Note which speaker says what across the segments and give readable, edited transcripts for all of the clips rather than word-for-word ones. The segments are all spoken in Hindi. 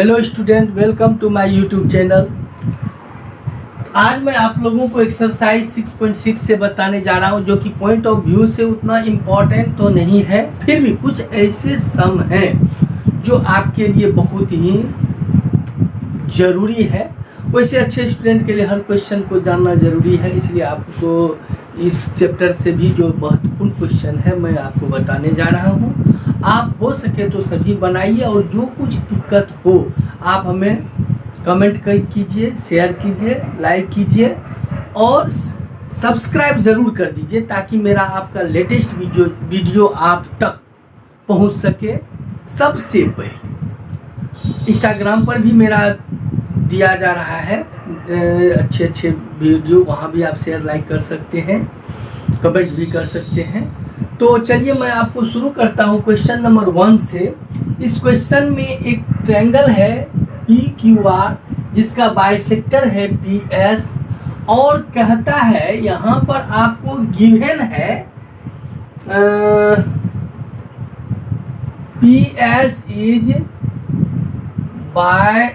Speaker 1: Hello student, welcome to my YouTube channel. आज मैं आप लोगों को एक्सरसाइज 6.6 से बताने जा रहा हूं, जो कि पॉइंट ऑफ व्यू से उतना इम्पोर्टेंट तो नहीं है, फिर भी कुछ ऐसे सम हैं जो आपके लिए बहुत ही ज़रूरी है। वैसे अच्छे स्टूडेंट के लिए हर क्वेश्चन को जानना ज़रूरी है, इसलिए आपको इस चैप्टर से भी जो महत्वपूर्ण क्वेश्चन है मैं आपको बताने जा रहा हूँ। आप हो सके तो सभी बनाइए, और जो कुछ दिक्कत हो आप हमें कमेंट कीजिए, शेयर कीजिए, लाइक कीजिए और सब्सक्राइब ज़रूर कर दीजिए, ताकि मेरा आपका लेटेस्ट वीडियो आप तक पहुंच सके सबसे पहले। इंस्टाग्राम पर भी मेरा दिया जा रहा है अच्छे वीडियो, वहाँ भी आप शेयर लाइक कर सकते हैं, कमेंट भी कर सकते हैं। तो चलिए मैं आपको शुरू करता हूँ क्वेश्चन नंबर 1 से। इस क्वेश्चन में एक ट्रायंगल है PQR, जिसका बाइसेक्टर है PS, और कहता है यहाँ पर आपको गिवन है PS is bisector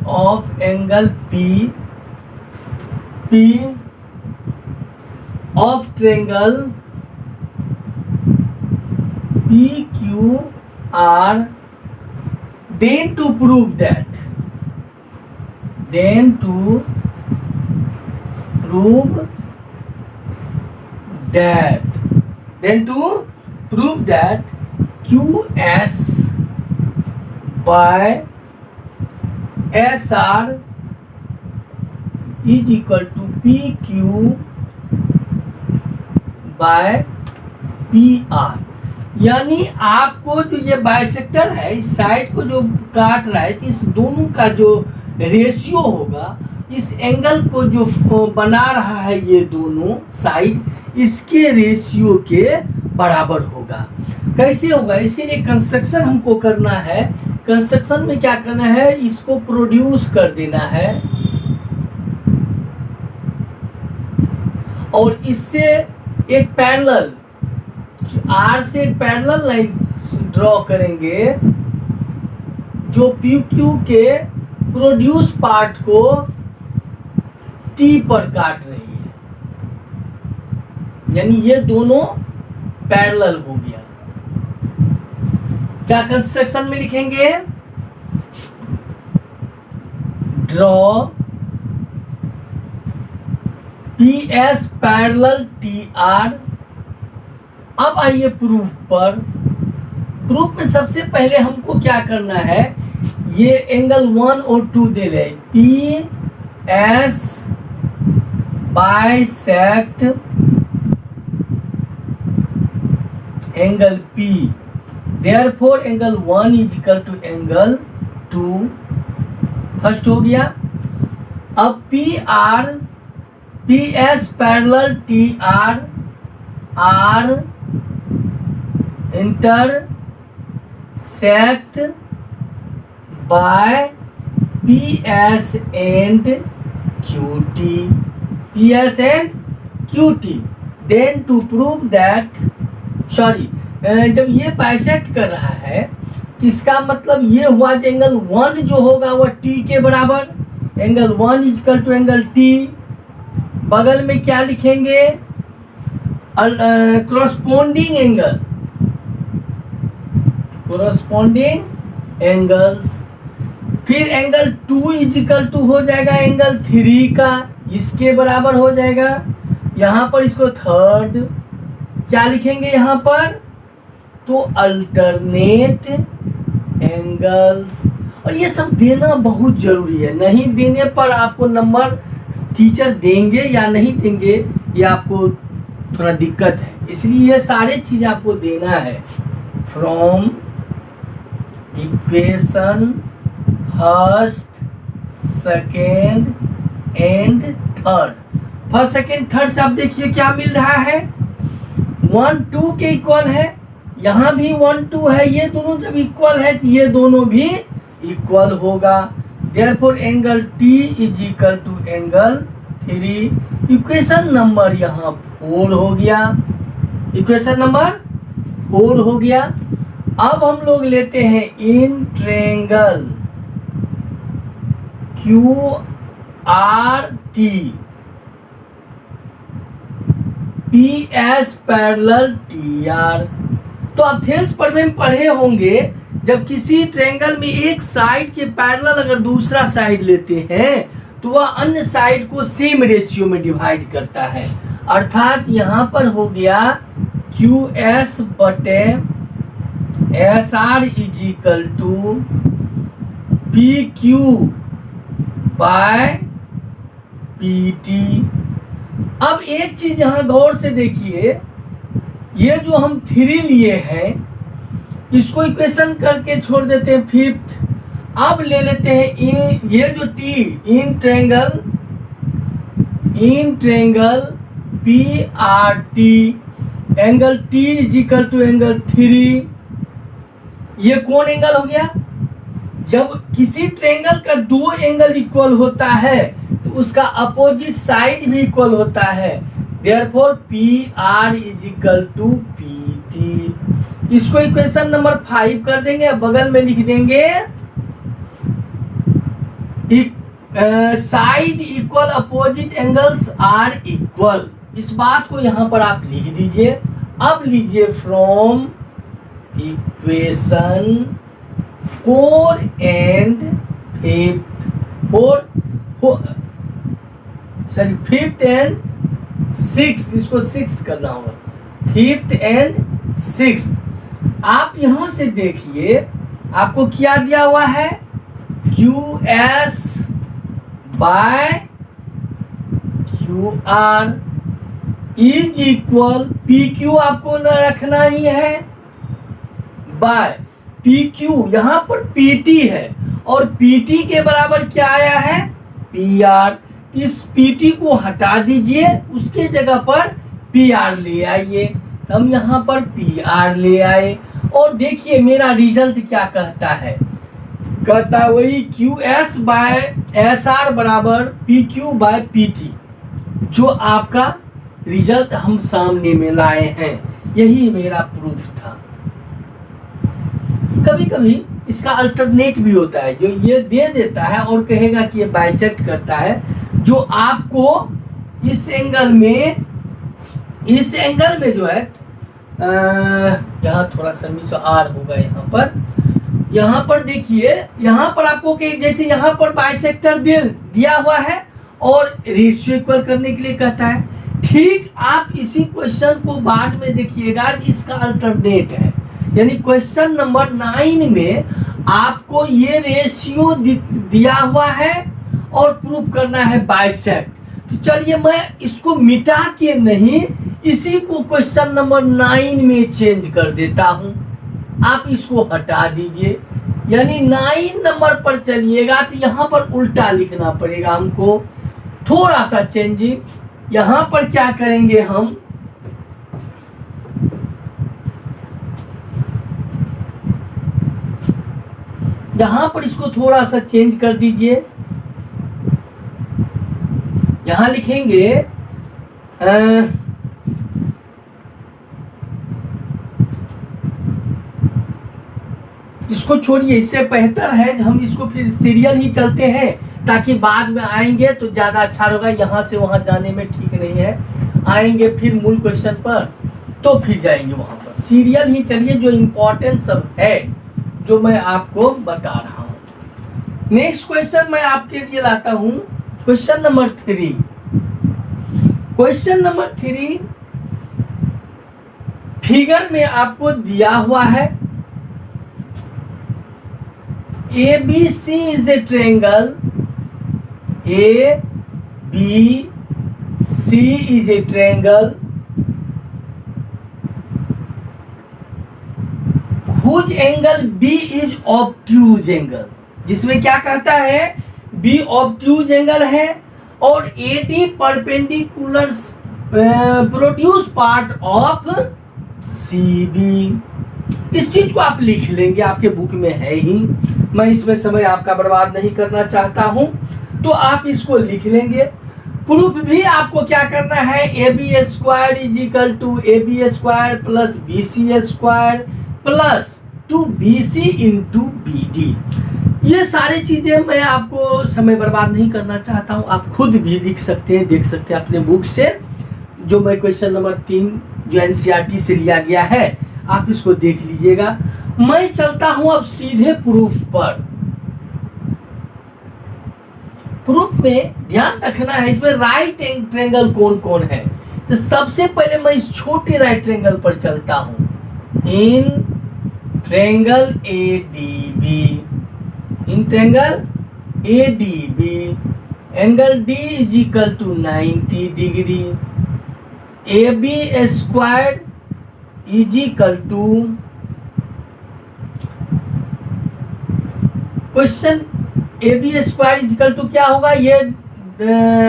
Speaker 1: of angle P of triangle PQR, then to prove that QS by SR is equal to PQ by PR। यानी आपको जो ये बाइसेक्टर है, इस साइड को जो काट रहा है, तो इस दोनों का जो रेशियो होगा, इस एंगल को जो बना रहा है ये दोनों साइड, इसके रेशियो के बराबर होगा। कैसे होगा? इसके लिए कंस्ट्रक्शन हमको करना है। कंस्ट्रक्शन में क्या करना है, इसको प्रोड्यूस कर देना है और इससे एक पैरेलल R से एक पैरेलल लाइन ड्रॉ करेंगे, जो PQ के प्रोड्यूस पार्ट को T पर काट रही है। यानी ये दोनों पैरेलल हो गया। क्या कंस्ट्रक्शन में लिखेंगे? Draw PS parallel TR। अब आइए प्रूफ पर। प्रूफ में सबसे पहले हमको क्या करना है, ये एंगल 1 और 2 दे ले। PS bisect angle P, therefore angle 1 is equal to angle 2। First हो गया। अब PS parallel TR, R intersect by PS and QT। Then to prove that, जब ये बाइसेक्ट कर रहा है तो इसका मतलब ये हुआ कि एंगल 1 जो होगा वह T के बराबर। Angle 1 is equal to angle T। बगल में क्या लिखेंगे? Corresponding angles. फिर एंगल 2 इज इक्वल टू हो जाएगा एंगल 3 का, इसके बराबर हो जाएगा। यहाँ पर इसको थर्ड क्या लिखेंगे यहाँ पर? तो अल्टरनेट एंगल्स। और ये सब देना बहुत जरूरी है, नहीं देने पर आपको नंबर टीचर देंगे या नहीं देंगे, ये आपको थोड़ा दिक्कत है। इसलिए ये सारे चीज आपको देना है। From equation first, second and third. First, second, third से आप देखिए क्या मिल रहा है। 1 2 के इक्वल है, यहाँ भी 1 2 है। ये दोनों जब इक्वल है तो ये दोनों भी इक्वल होगा। Therefore angle T is equal to angle 3। Equation number यहाँ 4 हो गया। इक्वेशन नंबर 4 हो गया। अब हम लोग लेते हैं in triangle Q R T P S parallel T R. तो आप थेल्स पर में पढ़े होंगे, जब किसी ट्रायंगल में एक साइड के पैरेलल अगर दूसरा साइड लेते हैं तो वह अन्य साइड को सेम रेशियो में डिवाइड करता है। अर्थात यहां पर हो गया क्यू एस बटे S R is equal to P Q by P T. अब एक चीज यहां गौर से देखिए, ये जो हम 3 लिए हैं इसको इक्वेशन करके छोड़ देते हैं फिफ्थ। अब ले लेते हैं ये जो T in triangle P R T, angle T is equal to angle 3। ये कौन एंगल हो गया? जब किसी ट्रायंगल का 2 एंगल इक्वल होता है तो उसका अपोजिट साइड भी इक्वल होता है। Therefore P R is equal to P T. इसको इक्वेशन नंबर 5 कर देंगे, बगल में लिख देंगे side equal opposite angles are equal. इस बात को यहां पर आप लिख दीजिए। अब लीजिए from equation 4 and fifth and 6th, इसको 6th करना होगा, 5th एंड 6th। आप यहां से देखिए आपको क्या दिया हुआ है, Q S by Q R is equal P Q आपको न रखना ही है बाय पी क्यू। यहां पर पीटी है और पीटी के बराबर क्या आया है, पी आर। इस पीटी को हटा दीजिए, उसके जगह पर पी आर ले आइए। हम यहां पर पी आर ले आए और देखिए मेरा रिजल्ट क्या कहता है, कहता वही Q S by S R बराबर P Q by P T, जो आपका रिजल्ट हम सामने में लाए हैं। यही मेरा प्रूफ था। कभी कभी इसका अल्टरनेट भी होता है, जो ये दे देता है और कहेगा कि ये बाइसेक्ट करता है, जो आपको इस एंगल में जो है यहाँ थोड़ा सा नीचे आर होगा, यहाँ पर देखिए, यहाँ पर आपको जैसे यहाँ पर बाइसेक्टर दिया हुआ है और रेशियो इक्वल करने के लिए कहता है। ठीक आप इसी क्वेश्चन को बाद में देखिएगा, इसका अल्टरनेट है, यानी क्वेश्चन नंबर 9 में आपको ये रेशियो दिया हुआ है और प्रूफ करना है बाइसेक्ट। तो चलिए मैं इसको मिटा के नहीं, इसी को क्वेश्चन नंबर 9 में चेंज कर देता हूं। आप इसको हटा दीजिए, यानी 9 नंबर पर चलिएगा तो यहां पर उल्टा लिखना पड़ेगा हमको, थोड़ा सा चेंजिंग। यहां पर क्या करेंगे हम, यहां पर इसको थोड़ा सा चेंज कर दीजिए। यहां लिखेंगे इसको छोड़िए, इससे बेहतर है हम इसको फिर सीरियल ही चलते हैं, ताकि बाद में आएंगे तो ज्यादा अच्छा होगा। यहां से वहां जाने में ठीक नहीं है, आएंगे फिर मूल क्वेश्चन पर तो फिर जाएंगे वहां पर। सीरियल ही चलिए, जो इम्पोर्टेंट सब है जो मैं आपको बता रहा हूं। नेक्स्ट क्वेश्चन मैं आपके लिए लाता हूं, question number 3। Question number 3 figure में आपको दिया हुआ है, ABC is a triangle, ABC is a triangle whose angle B is obtuse angle, जिसमें क्या कहता है, B obtuse angle है और AD perpendicular produce part of CB। इस चीज को आप लिख लेंगे, आपके बुक में है ही, मैं इसमें समय आपका बर्बाद नहीं करना चाहता हूं, तो आप इसको लिख लेंगे। प्रूफ भी आपको क्या करना है, AB square is equal to AB square plus BC square plus two BC into BD। ये सारी चीजें मैं आपको समय बर्बाद नहीं करना चाहता हूँ, आप खुद भी लिख सकते हैं, देख सकते हैं अपने बुक से। जो मैं क्वेश्चन नंबर 3 जो NCERT से लिया गया है, आप इसको देख लीजिएगा। मैं चलता हूं अब सीधे प्रूफ पर। प्रूफ में ध्यान रखना है, इसमें राइट ट्रायंगल कौन कौन है। तो सबसे पहले मैं इस छोटे राइट ट्रायंगल पर चलता हूं। In triangle ADB, in triangle ADB angle D is equal to 90 degree, AB square is equal to, question AB square is equal to क्या होगा, ये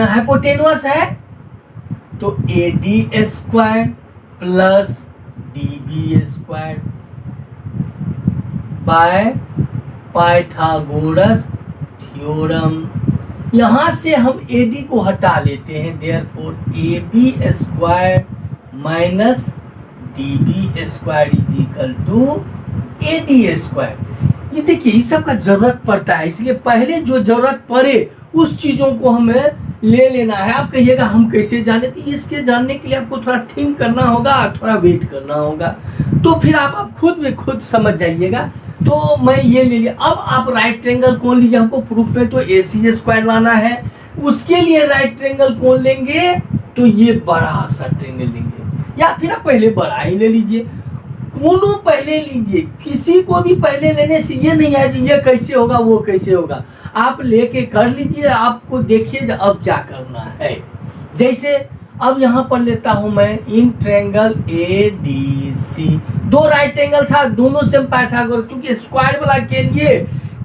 Speaker 1: हाइपोटेनुअस है तो AD square plus DB square by Pythagoras theorem. यहां से हम AD को हटा लेते हैं, therefore AB square minus DB square is equal to AD square. ये देखिए इस सब का जरूरत पड़ता है, इसलिए पहले जो जरूरत पड़े उस चीजों को हमें ले लेना है। आप कहिएगा हम कैसे जाने, तो इसके जानने के लिए आपको थोड़ा थिंक करना होगा, थोड़ा वेट करना होगा, तो फिर आप खुद में खुद समझ जाइएगा। तो मैं ये ले लिया। अब आप राइट ट्रायंगल कौन लीजिए, हमको प्रूफ में तो AC स्क्वायर लाना है, उसके लिए राइट ट्रायंगल कौन लेंगे, तो ये बड़ा सा ट्रायंगल लेंगे, या फिर आप पहले बड़ा ही ले लीजिए, दोनों पहले लीजिए। किसी को भी पहले लेने से ये नहीं है ये कैसे होगा वो कैसे होगा, आप लेके कर लीजिए। आपको देखिए अब क्या करना है। जैसे अब यहाँ पर लेता हूं मैं इन ट्रायंगल ADC, दो राइट ट्रायंगल था, दोनों से पाइथागोरस, क्योंकि स्क्वायर वाला के लिए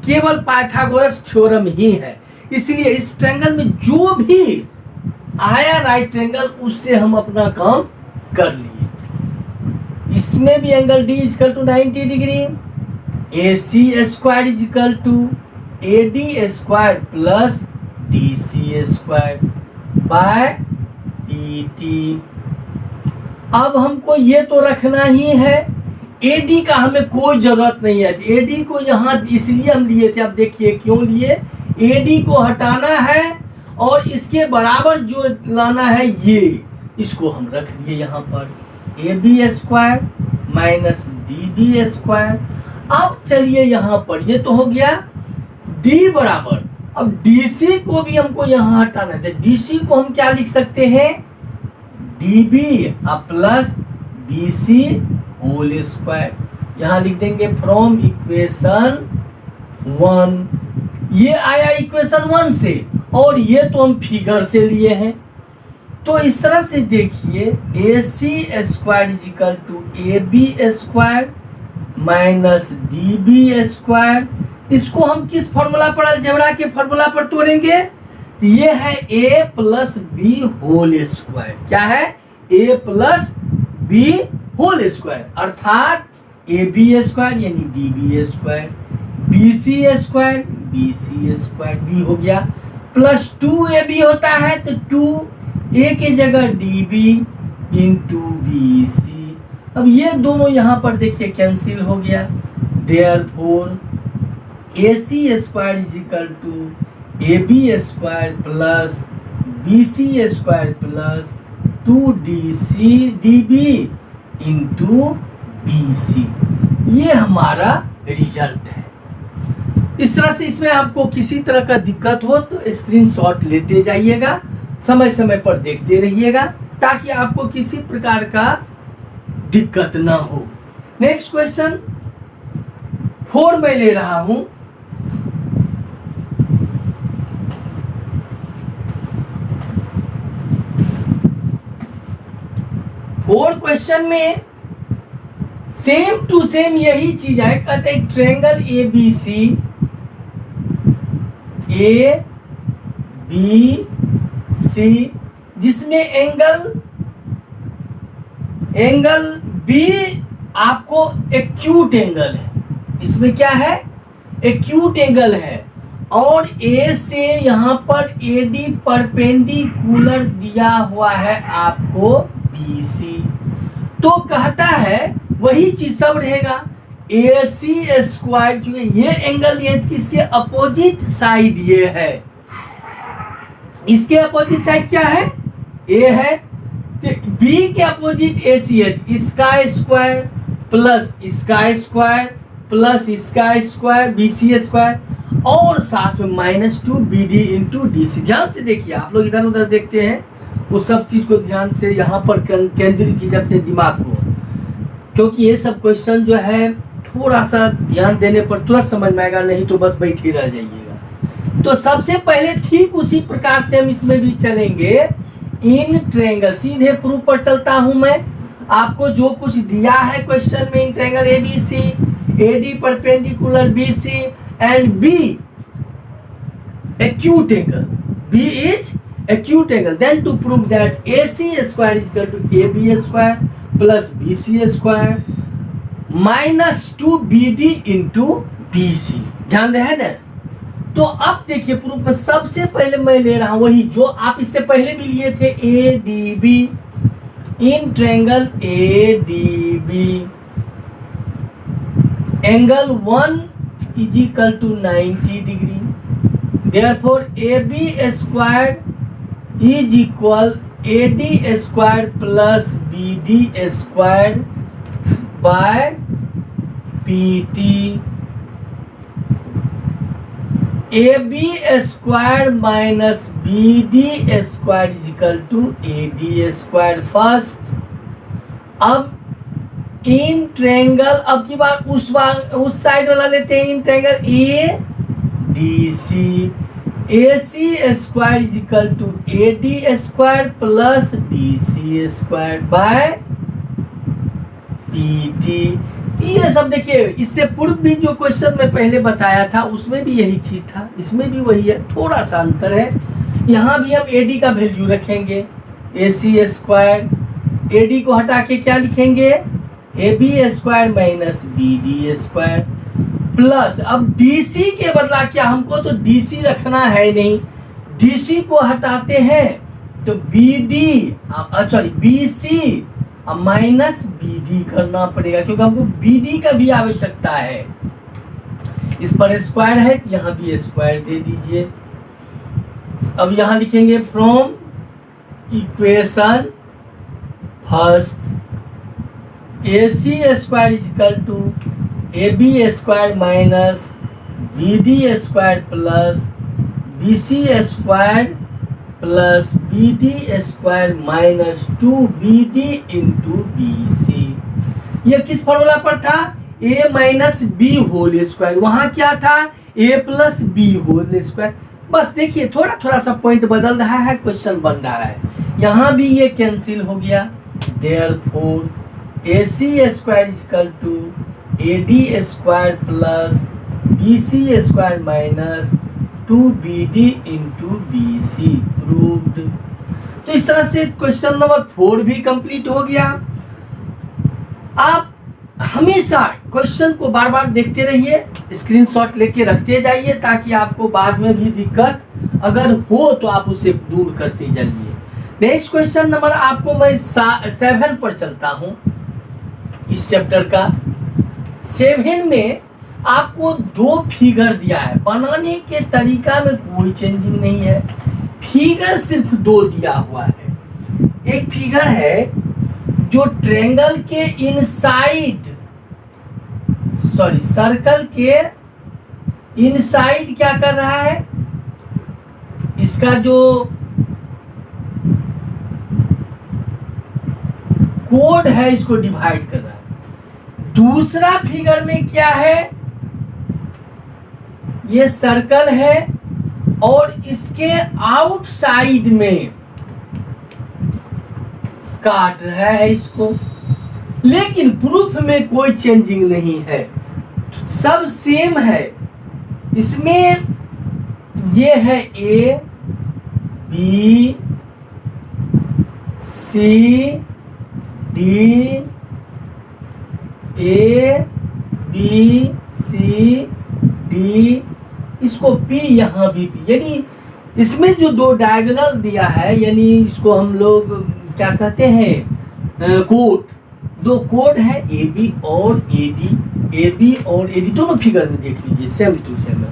Speaker 1: केवल पाइथागोरस थ्योरम ही है, इसलिए इस ट्रायंगल में जो भी आया राइट ट्रायंगल उससे हम अपना काम कर लिए। इसमें भी angle D equal to 90 degree, AC square is equal to AD square plus DC square by PT। अब हमको ये तो रखना ही है, AD का हमें कोई जरूरत नहीं है। AD को यहाँ इसलिए हम लिए थे, अब देखिए क्यों लिए, AD को हटाना है और इसके बराबर जो लाना है ये, इसको हम रख दिए यहाँ पर AB square minus DB square. अब चलिए यहाँ पर ये तो हो गया D बराबर, अब DC को भी हमको यहाँ हटाना है, DC को हम क्या लिख सकते हैं, DB plus BC whole square. यहाँ लिख देंगे फ्रॉम इक्वेशन 1, ये आया इक्वेशन 1 से, और ये तो हम फिगर से लिए हैं। तो इस तरह से देखिए AC square is equal to AB square minus DB square. इसको हम किस फॉर्मूला पर, अलजेब्रा के फॉर्मूला पर तोड़ेंगे, ये है A plus B whole square. क्या है, A plus B whole square, अर्थात AB स्क्वायर यानी DB square, BC square BC square, B हो गया, प्लस 2AB होता है तो 2A की जगह DB इंटू BC। अब ये दोनों यहाँ पर देखिए कैंसिल हो गया, therefore AC square is equal to AB square plus BC square plus 2DC DB into BC। ये हमारा रिजल्ट है। इस तरह से इसमें आपको किसी तरह का दिक्कत हो तो स्क्रीनशॉट लेते जाइएगा, समय समय पर देखते रहिएगा, ताकि आपको किसी प्रकार का दिक्कत ना हो। नेक्स्ट क्वेश्चन 4 में ले रहा हूं। फोर क्वेश्चन में सेम टू सेम यही चीज है। कहते हैं ट्रायंगल ABC ABC जिसमें एंगल B आपको एक्यूट एंगल है, इसमें क्या है, एक्यूट एंगल है, और A से यहाँ पर AD परपेंडिकुलर दिया हुआ है आपको BC। तो कहता है वही चीज सब रहेगा, ए सी स्क्वायर, जो ये एंगल ये किसके अपोजिट साइड ये है, इसके अपोजिट साइड क्या है ए है, तो बी के अपोजिट ए सी है, इसका स्क्वायर प्लस इसका स्क्वायर प्लस इसका स्क्वायर बी सी स्क्वायर और साथ में -2 B D into D C. ध्यान से देखिए, आप लोग इधर उधर देखते हैं, वो सब चीज को ध्यान से यहाँ पर केंद्रित कीजिए अपने दिमाग को, क्योंकि ये सब क्वेश्चन जो है थोड़ा सा ध्यान देने पर तुरंत समझ में आएगा, नहीं तो बस बैठे रह जाइएगा। तो सबसे पहले ठीक उसी प्रकार से हम इसमें भी चलेंगे। इन ट्रायंगल, सीधे प्रूफ पर चलता हूं मैं, आपको जो कुछ दिया है क्वेश्चन में, in triangle A B C, A D perpendicular B C and B acute angle, B is acute angle, then to prove that AC square is equal to AB square plus BC square minus 2BD into BC। ध्यान दे है ना। तो अब देखिए प्रूफ में सबसे पहले मैं ले रहा हूं वही जो आप इससे पहले भी लिए थे, ADB, in triangle ADB angle 1 is equal to 90 degree, therefore AB square is equal AD square plus BD square by PT। AB square minus BD square is equal to AD square first. अब इन ट्रायंगल, अब की बार उस साइड वाला लेते हैं, in triangle A D C, A C square is equal to A D square plus D C square by P T. ये सब देखिए, इससे पूर्व भी जो क्वेश्चन मैं पहले बताया था उसमें भी यही चीज था, इसमें भी वही है, थोड़ा सा अंतर है। यहाँ भी हम ए डी का वैल्यू रखेंगे, ए सी स्क्वायर, ए डी को हटा के क्या लिखेंगे, A B square minus B D square plus, अब डीसी के बदला क्या, हमको तो डीसी रखना है नहीं, डीसी को हटाते हैं तो BD sorry BC minus BD करना पड़ेगा, क्योंकि हमको बीडी का भी आवश्यकता है। इस पर स्क्वायर है तो यहाँ भी स्क्वायर दे दीजिए। अब यहाँ लिखेंगे from equation first, A C square is equal to A B square minus B D square plus B C square plus B D square minus 2BD into B C. यह किस फॉर्मूला पर था, A minus B whole square, वहां क्या था A plus B whole square. बस देखिए थोड़ा थोड़ा सा पॉइंट बदल रहा है, क्वेश्चन बन रहा है। यहाँ भी ये कैंसिल हो गया, therefore A C square is equal to A D square plus B C square minus 2BD into B C proved. तो इस तरह से क्वेश्चन नंबर 4 भी कंप्लीट हो गया। आप हमेशा क्वेश्चन को बार बार देखते रहिए, स्क्रीनशॉट लेके रखते जाइए, ताकि आपको बाद में भी दिक्कत अगर हो तो आप उसे दूर करते जाइए। नेक्स्ट क्वेश्चन नंबर आपको मैं 7 पर चलता हूं, इस चैप्टर का 7 में आपको 2 फिगर दिया है, बनाने के तरीका में कोई चेंजिंग नहीं है, फिगर सिर्फ 2 दिया हुआ है। एक फिगर है जो ट्रायंगल के इनसाइड सॉरी सर्कल के इनसाइड क्या कर रहा है, इसका जो कोड है इसको डिवाइड कर रहा है। दूसरा फिगर में क्या है, ये सर्कल है और इसके आउटसाइड में काट रहा है इसको, लेकिन प्रूफ में कोई चेंजिंग नहीं है, सब सेम है। इसमें ये है A B C D, A B C D, इसको पी यहाँ भी पी, यानी इसमें जो 2 डायगोनल दिया है, यानी इसको हम लोग क्या कहते हैं कोड, 2 कोड है ए बी और ए डी, ए बी और ए डी दोनों फिगर में देख लीजिए सेम टू सेम है।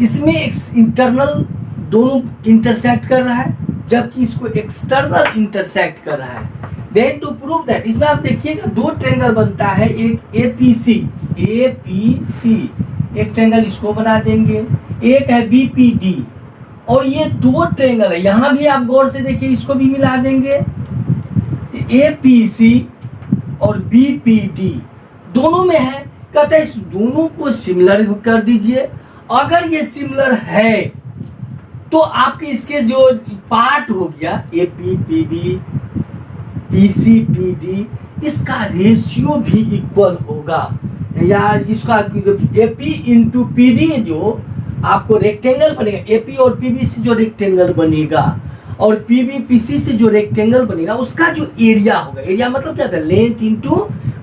Speaker 1: इसमें एक इंटरनल दोनों इंटरसेक्ट कर रहा है, जबकि इसको एक्सटर्नल इंटरसेक्ट कर रहा है। देन टू प्रूव दैट, इसमें आप देखिएगा दो ट्रायंगल बनता है, एक एपीसी, एक ट्रायंगल इसको बना देंगे, एक है बीपीडी, और ये दो ट्रायंगल है। यहां भी आप गौर से देखिए, इसको भी मिला देंगे, एपीसी और बीपीडी दोनों में है। कहता है इस दोनों को सिमिलर कर दीजिए। अगर ये सिमिलर है तो आपके इसके जो पार्ट हो गया एपीपीबी, पीसीपीडी, इसका रेशियो भी इक्वल होगा, या इसका एपी इंटू पीडी जो आपको रेक्टेंगल बनेगा, एपी और पीबी से जो रेक्टेंगल बनेगा और पीबी पीसी से जो रेक्टेंगल बनेगा, उसका जो एरिया होगा, एरिया मतलब क्या होता है, लेंथ इंटू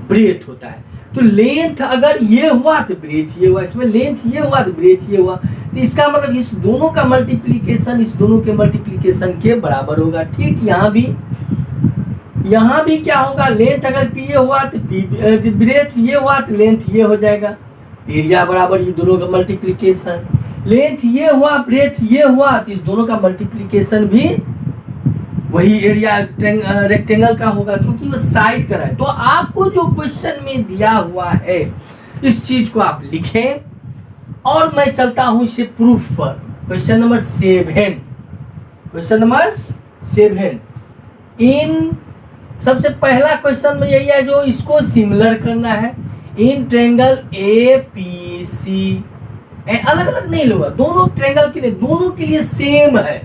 Speaker 1: ब्रेथ होता है। तो लेंथ अगर ये हुआ तो ब्रेथ ये हुआ, इसमें लेंथ ये हुआ तो ब्रेथ ये हुआ, तो इसका मतलब इस दोनों का मल्टीप्लिकेशन इस दोनों के मल्टीप्लिकेशन के बराबर होगा। ठीक, यहाँ भी क्या होगा, लेंथ अगर पी ए हुआ तो ब्रेथ ये हुआ तो लेंथ ये हो जाएगा, एरिया बराबर ये दोनों का मल्टीप्लिकेशन। लेंथ ये हुआ ब्रेथ ये हुआ तो इस दोनों का मल्टीप्लिकेशन भी वही एरिया रेक्टेंगल का होगा, क्योंकि वो साइड का है। तो आपको जो क्वेश्चन में दिया हुआ है इस चीज को आप लिखें, और मैं चलता हूं इसे प्रूफ पर। क्वेश्चन नंबर 7, क्वेश्चन नंबर 7 इन सबसे पहला क्वेश्चन में यही है, जो इसको सिमिलर करना है। इन ट्रायंगल ए पी सी, अलग अलग नहीं होगा, दोनों ट्रायंगल के लिए, दोनों के लिए सेम है,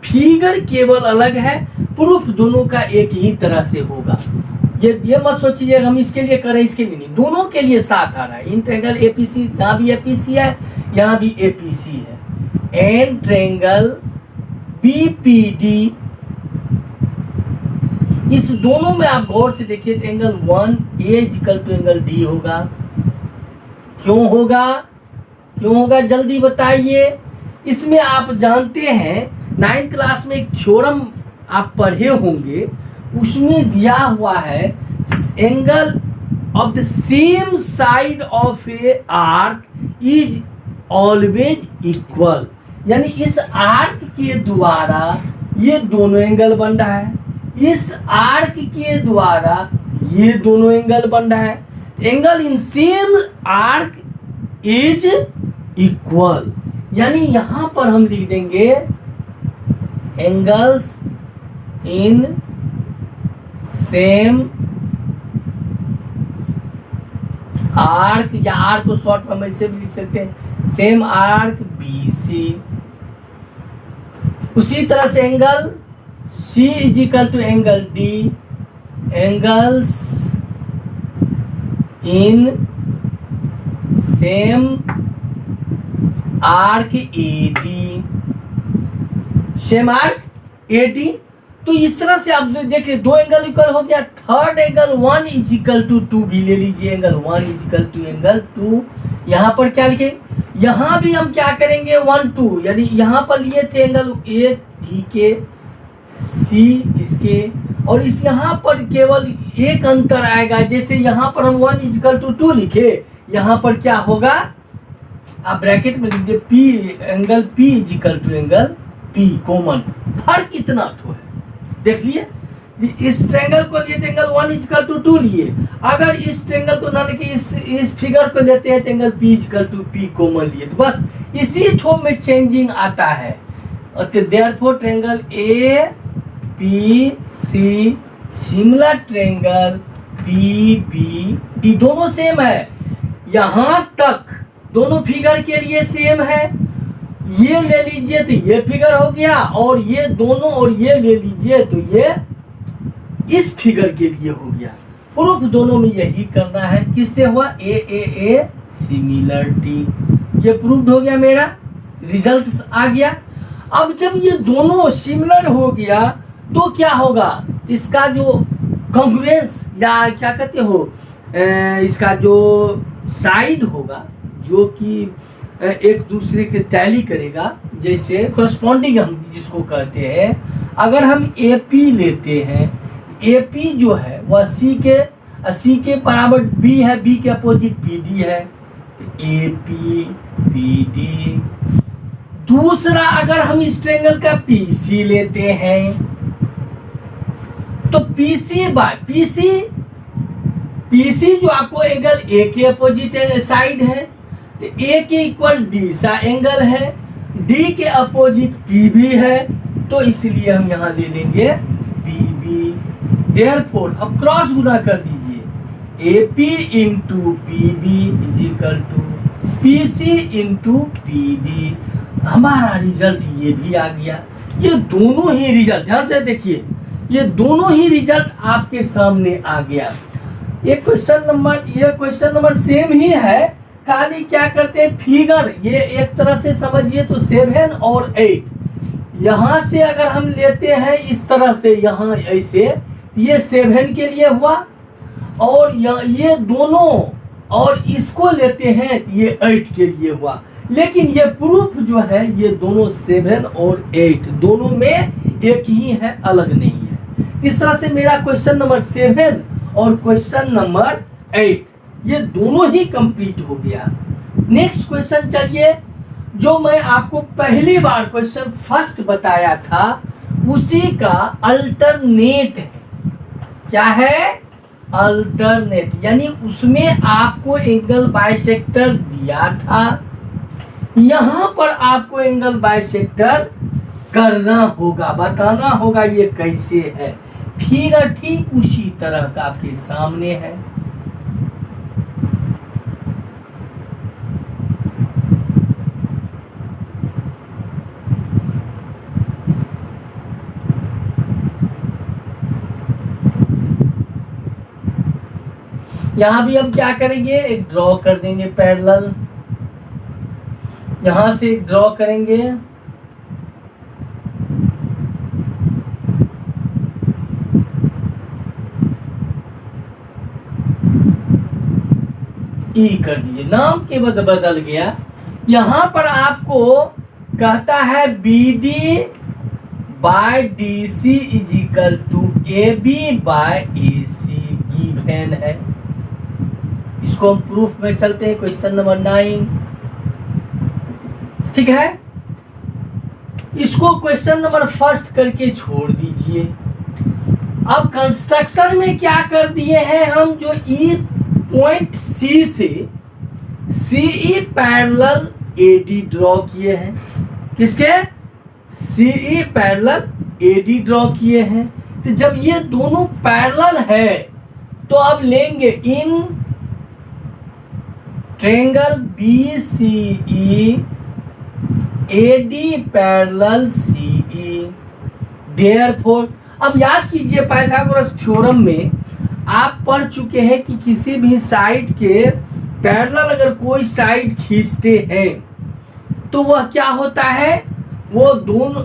Speaker 1: फिगर केवल अलग है, प्रूफ दोनों का एक ही तरह से होगा। ये मत सोचिए हम इसके लिए करें इसके लिए नहीं, दोनों के लिए साथ आ रहा है। इन ट्रायंगल एपीसी, यहाँ भी एपीसी है यहाँ भी एपीसी है। एन ट्रायंगल बीपीडी, इस दोनों में आप गौर से देखिए तो angle 1 A equal to angle D होगा। क्यों होगा जल्दी बताइए। इसमें आप जानते हैं 9th क्लास में एक थ्योरम आप पढ़े होंगे, उसमें दिया हुआ है angle of the same side of A arc is always equal, यानी इस आर्क के द्वारा ये दोनों एंगल बन रहा है, इस आर्क के द्वारा ये दोनों एंगल बन रहा है। Angle in same arc is equal, यानी यहां पर हम लिख देंगे एंगल्स इन सेम आर्क, या आर्क को शॉर्ट में हम ऐसे भी लिख सकते हैं, सेम आर्क BC। उसी तरह से angle C is equal to angle D, angles in same arc AD, same arc AD। तो इस तरह से आप देखिए दो एंगल इक्वल हो गया। Third angle 1 is equal to 2 भी ले लीजिए, angle 1 is equal to angle 2। यहाँ पर क्या लिखे, यहाँ भी हम क्या करेंगे 1 2, यानी यहाँ पर लिए थे एंगल A ठीक है, C इसके, और इस यहाँ पर केवल एक अंतर आएगा। जैसे यहाँ पर हम 1 इज इक्वल टू 2 लिखे, यहाँ पर क्या होगा, आप ब्रैकेट में लिख दिए P, angle P is equal to angle P common. फर्क इतना तो है, देख लिए इस ट्रायंगल को लिए एंगल 1 इज इक्वल टू 2 लिए, अगर इस ट्रायंगल को ना लेके इस फिगर को लेते हैं तो angle P is equal to P common लिए, तो बस इसी थोप में चेंजिंग आता है। और therefore triangle A P C similar triangle P B D दोनों सेम है, यहां तक दोनों फिगर के लिए सेम है। ये ले लीजिए तो ये फिगर हो गया, और ये दोनों और ये ले लीजिए तो ये इस फिगर के लिए हो गया। प्रूफ दोनों में यही करना है। किससे हुआ, ए सिमिलरिटी, ये प्रूफ हो गया, मेरा रिजल्ट आ गया। अब जब ये दोनों सिमिलर हो गया तो क्या होगा, इसका जो कॉन्ग्रुएंस या क्या कहते हो, इसका जो साइड होगा जो कि एक दूसरे के टैली करेगा, जैसे कोरस्पॉन्डिंग हम जिसको कहते हैं। अगर हम AP लेते हैं, AP जो है वह C के सी के बराबर बी है, बी के अपोजिट पी डी है, ए पी पी डी। दूसरा अगर हम इस ट्रायंगल का पी सी लेते हैं तो P C by P C, P C जो आपको एंगल ए के अपोजिट साइड है, तो ए के इक्वल डी सा एंगल है, डी के अपोजिट पी बी है, तो इसलिए हम यहां ले लेंगे पी बी। देयरफॉर अब क्रॉस गुना कर दीजिए, A P into P B is equal to P C into P D. हमारा रिजल्ट ये भी आ गया। ये दोनों ही रिजल्ट, ध्यान से देखिए, ये दोनों ही रिजल्ट आपके सामने आ गया। ये क्वेश्चन नंबर सेम ही है, खाली क्या करते हैं फिगर, ये एक तरह से समझिए तो 7 और 8, यहां से अगर हम लेते हैं इस तरह से, यहां ऐसे, ये 7 के लिए हुआ, और ये दोनों और इसको लेते हैं ये 8 के लिए हुआ। लेकिन ये प्रूफ जो है ये दोनों 7 और 8 दोनों में एक ही है, अलग नहीं है। इस तरह से मेरा क्वेश्चन नंबर 7 और क्वेश्चन नंबर 8 ये दोनों ही कंप्लीट हो गया। नेक्स्ट क्वेश्चन चलिए, जो मैं आपको पहली बार क्वेश्चन फर्स्ट बताया था उसी का अल्टरनेट है। क्या है? अल्टरनेट, यानी उसमें आपको एंगल बाइसेक्टर दिया था, यहां पर आपको एंगल बाइसेक्टर करना होगा, बताना होगा ये कैसे है। फिगर ठीक उसी तरह का आपके सामने है। यहां भी हम क्या करेंगे, एक ड्रॉ कर देंगे पैरेलल, यहां से एक ड्रॉ करेंगे, ई कर दिए, नाम के बदल गया। यहां पर आपको कहता है B D by D C is equal to A B by A C given है। इसको हम प्रूफ में चलते हैं, क्वेश्चन नंबर 9, ठीक है। इसको क्वेश्चन नंबर फर्स्ट करके छोड़ दीजिए। अब कंस्ट्रक्शन में क्या कर दिए हैं हम, जो ई पॉइंट सी से सीई पैरेलल एडी ड्रॉ किए हैं। किसके? सीई पैरेलल एडी ड्रॉ किए हैं। तो जब ये दोनों पैरेलल है तो अब लेंगे in triangle BCE AD parallel CE. Therefore अब याद कीजिए पाइथागोरस थ्योरम में आप पढ़ चुके हैं कि किसी भी साइड के पैरेलल अगर कोई साइड खींचते हैं तो वह क्या होता है, वो दोनों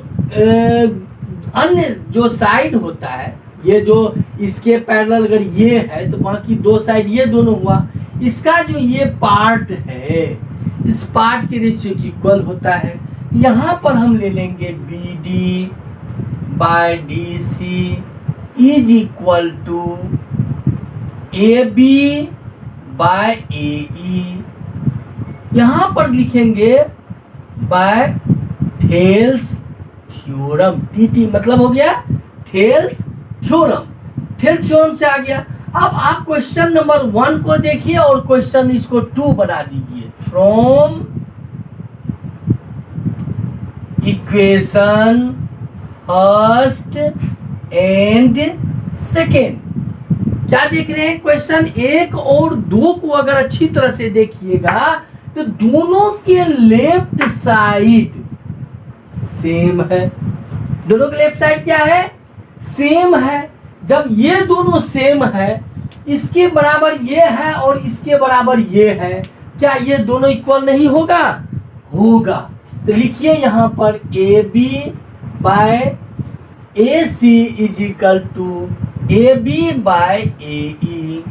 Speaker 1: अन्य जो साइड होता है, ये जो इसके पैरेलल अगर ये है तो बाकी दो साइड ये दोनों हुआ, इसका जो ये पार्ट है इस पार्ट के रेशियो इक्वल होता है। यहां पर हम ले लेंगे B D by D C is equal to A B by A E. यहां पर लिखेंगे बाय थेल्स थ्योरम, टीटी मतलब हो गया थेल्स थ्योरम। थेल्स थ्योरम से आ गया। अब आप क्वेश्चन नंबर 1 को देखिए और क्वेश्चन इसको 2 बना दीजिए। From equation first and second, क्या देख रहे हैं, क्वेश्चन 1 और 2 को अगर अच्छी तरह से देखिएगा तो दोनों के लेफ्ट साइड सेम है। दोनों के लेफ्ट साइड क्या है, सेम है। जब ये दोनों सेम है, इसके बराबर ये है और इसके बराबर ये है, क्या ये दोनों इक्वल नहीं होगा? होगा। तो लिखिए यहां पर A B by A C is equal to A B by A E.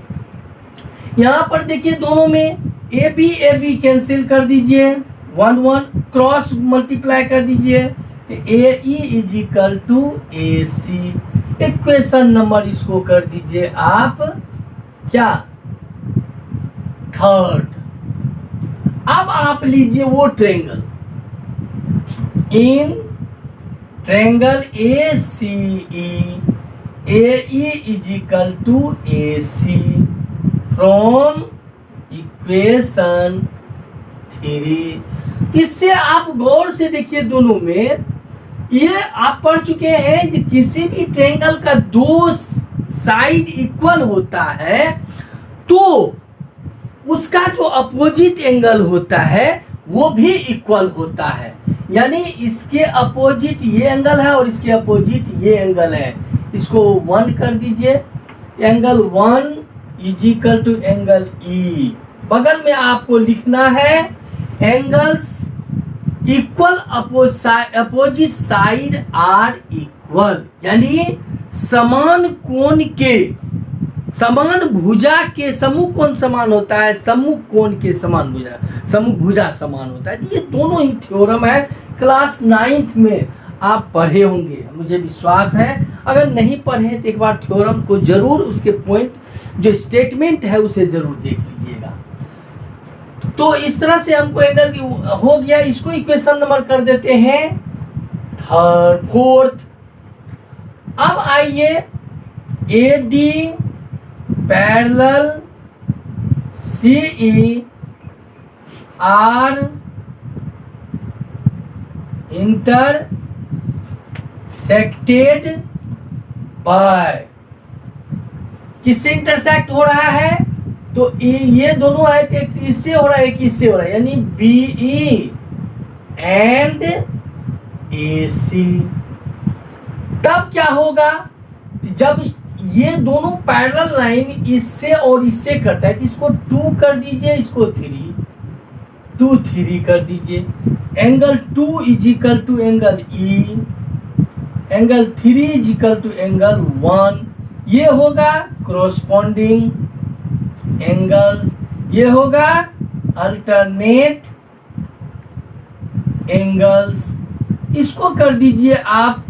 Speaker 1: यहां पर देखिए दोनों में ए बी कैंसिल कर दीजिए, 1 1 क्रॉस मल्टीप्लाई कर दीजिए, A E is equal to A C. Equation number इसको कर दीजिए आप क्या, थर्ड। अब आप लीजिए वो triangle, in triangle ACE, AE is equal to AC from equation 3। इससे आप गौर से देखिए, दोनों में ये आप पढ़ चुके हैं कि किसी भी ट्रायंगल का दो साइड इक्वल होता है तो उसका जो अपोजिट एंगल होता है वो भी इक्वल होता है। यानी इसके अपोजिट ये एंगल है और इसके अपोजिट ये एंगल है, इसको 1 कर दीजिए। Angle 1 is equal to angle E। बगल में आपको लिखना है angles equal opposite side are equal, यानी समान कोण के, समान भुजा के समूह कोण समान होता है, समूह कोण के समान भुजा, समूह भुजा समान होता है। ये दोनों ही थ्योरम है, क्लास 9th में आप पढ़े होंगे, मुझे विश्वास है। अगर नहीं पढ़े तो एक बार थ्योरम को जरूर, उसके पॉइंट जो स्टेटमेंट है उसे जरूर देख लीजिएगा। तो इस तरह से हमको एंगल हो गया, इसको इक्वेशन नंबर कर देते हैं फोर्थ। अब आइए AD parallel CE are intersected by, किससे इंटरसेक्ट हो रहा है? तो ये दोनों है, एक इससे हो रहा है, एक इससे हो रहा है, यानी BE एंड AC। तब क्या होगा, जब ये दोनों पैरेलल लाइन इससे और इससे करता है तो इसको 2 कर दीजिए, इसको 3, 2 3 कर दीजिए। Angle 2 is equal to angle E, angle 3 is equal to angle 1। ये होगा कोरोस्पोंडिंग एंगल्स, ये होगा अल्टरनेट एंगल्स। इसको कर दीजिए आप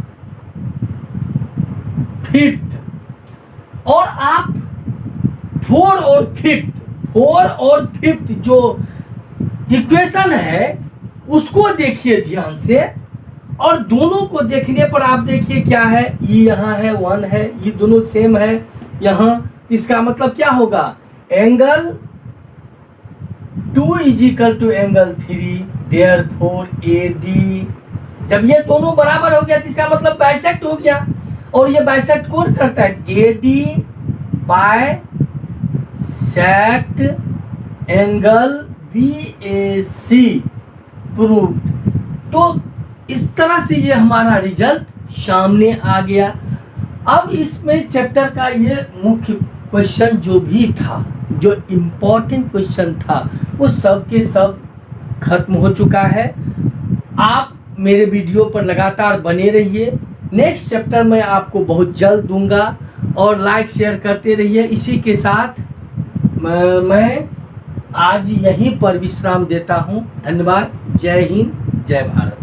Speaker 1: 5th, और आप 4 और 5th जो इक्वेशन है उसको देखिए ध्यान से, और दोनों को देखने पर आप देखिए क्या है, E यहाँ है, 1 है, ये दोनों सेम है यहाँ। इसका मतलब क्या होगा, angle 2 is equal to angle 3, therefore AD, जब ये दोनों बराबर हो गया तो इसका मतलब बाइसेक्ट हो गया, और ये बाइसेक्ट कौन करता है, AD bisect angle BAC proved. तो इस तरह से ये हमारा रिजल्ट सामने आ गया। अब इसमें चैप्टर का ये मुख्य क्वेश्चन जो भी था, जो इम्पोर्टेंट क्वेश्चन था, वो सब के सब खत्म हो चुका है। आप मेरे वीडियो पर लगातार बने रहिए, नेक्स्ट चैप्टर मैं आपको बहुत जल्द दूंगा, और लाइक शेयर करते रहिए। इसी के साथ मैं आज यहीं पर विश्राम देता हूं। धन्यवाद। जय हिंद, जय भारत।